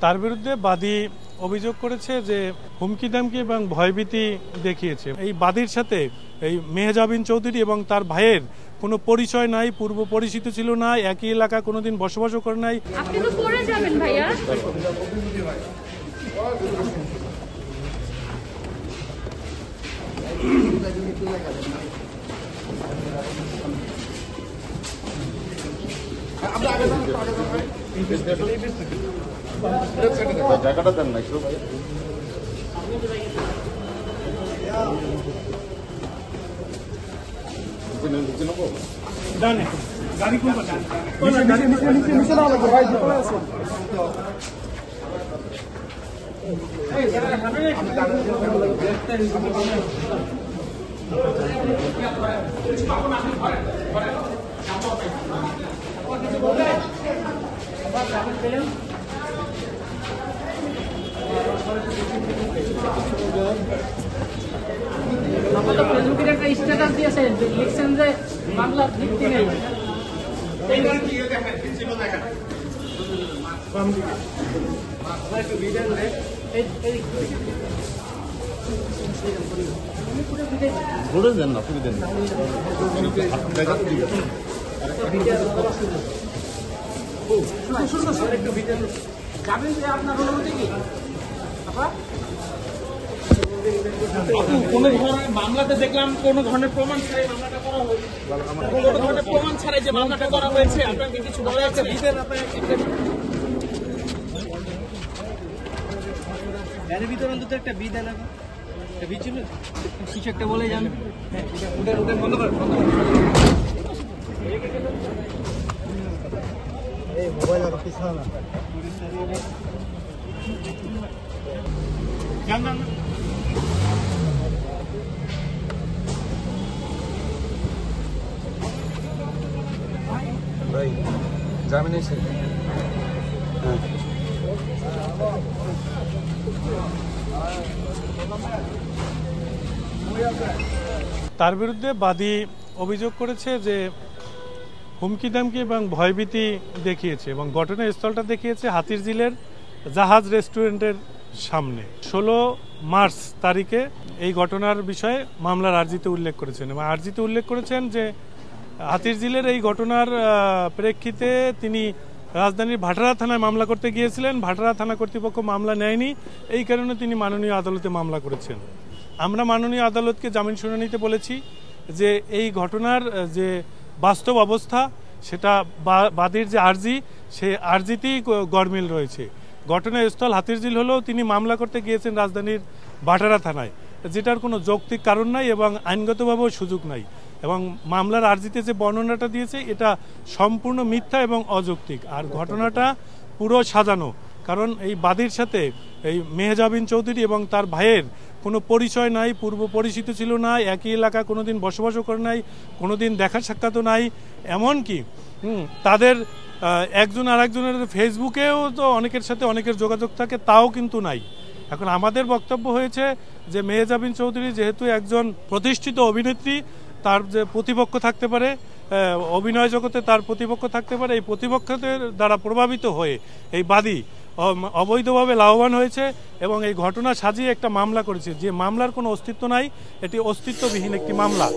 তার বিরুদ্ধে বাদী অভিযোগ করেছে যে হুমকি দামকি এবং ভয়ভীতি দেখিয়েছে। এই বাদীর সাথে এই মেহজাবিন চৌধুরী এবং তার ভাইয়ের কোনো পরিচয় নাই, পূর্ব পরিচিত ছিল না, একই এলাকা কোনোদিন বসবাসও করে নাই। আপনি তো পড়ে যাবেন ভাইয়া। জায়গাটা দেন না ফেসবুকের একটা স্ট্যাটাস দিয়েছে, লিখছেন যে বাংলার ভিত্তি নেই। ঘুরে দেন না, পুরো দেন না। আপনার অনুমতি কি? কোন ধরনের মামলাতে দেখলাম কোন ধরনের প্রমাণ ছাড়াই মামলাটা করা হয়েছে, কোন ধরনের প্রমাণ ছাড়াই যে মামলাটা করা হয়েছে, আপনাকে কিছু বলা যাচ্ছে? এর ভিতরে অন্তত একটা বি দেন, কিছু একটা বলে যান। বন্ধ করেন, মোবাইল আর পিছনে না ভাই জামিন এসে তার বিরুদ্ধে বাদী অভিযোগ করেছে যে হুমকি দামকি এবং ভয়ভীতি দেখিয়েছে এবং ঘটনাস্থলটা দেখিয়েছে হাতিরঝিলের জাহাজ রেস্টুরেন্টের সামনে। 16 মার্চ তারিখে এই ঘটনার বিষয়ে মামলার আর্জিতে উল্লেখ করেছেন এবং আর্জিতে উল্লেখ করেছেন যে হাতিরঝিলের এই ঘটনার প্রেক্ষিতে তিনি রাজধানীর ভাটারা থানায় মামলা করতে গিয়েছিলেন। ভাটারা থানা কর্তৃপক্ষ মামলা নেয়নি, এই কারণে তিনি মাননীয় আদালতে মামলা করেছেন। আমরা মাননীয় আদালতকে জামিন শুনানিতে বলেছি যে এই ঘটনার যে বাস্তব অবস্থা সেটা বাদীর যে আর্জি, সে আর্জিতেই গরমিল রয়েছে। ঘটনাস্থল হাতিরঝিল হলেও তিনি মামলা করতে গিয়েছেন রাজধানীর ভাটারা থানায়, যেটার কোনো যৌক্তিক কারণ নাই এবং আইনগতভাবেও সুযোগ নাই। এবং মামলার আর্জিতে যে বর্ণনাটা দিয়েছে এটা সম্পূর্ণ মিথ্যা এবং অযৌক্তিক। আর ঘটনাটা পুরো সাজানো, কারণ এই বাদীর সাথে এই মেহজাবিন চৌধুরী এবং তার ভাইয়ের কোনো পরিচয় নাই, পূর্ব পরিচিত ছিল না, একই এলাকা কোনোদিন বসবাসও করে নাই, কোনোদিন দেখা সাক্ষাৎও নাই। এমনকি তাদের একজন আর একজনের ফেসবুকেও তো অনেকের সাথে অনেকের যোগাযোগ থাকে, তাও কিন্তু নাই। এখন আমাদের বক্তব্য হয়েছে যে মেহজাবিন চৌধুরী যেহেতু একজন প্রতিষ্ঠিত অভিনেত্রী, তার যে প্রতিপক্ষ থাকতে পারে, অভিনয় জগতে তার প্রতিপক্ষ থাকতে পারে, এই প্রতিপক্ষদের দ্বারা প্রভাবিত হয়ে এই বাদী অবৈধভাবে লাভবান হয়েছে এবং এই ঘটনা সাজিয়ে একটা মামলা করেছে, যে মামলার কোনো অস্তিত্ব নাই, এটি অস্তিত্ববিহীন একটি মামলা।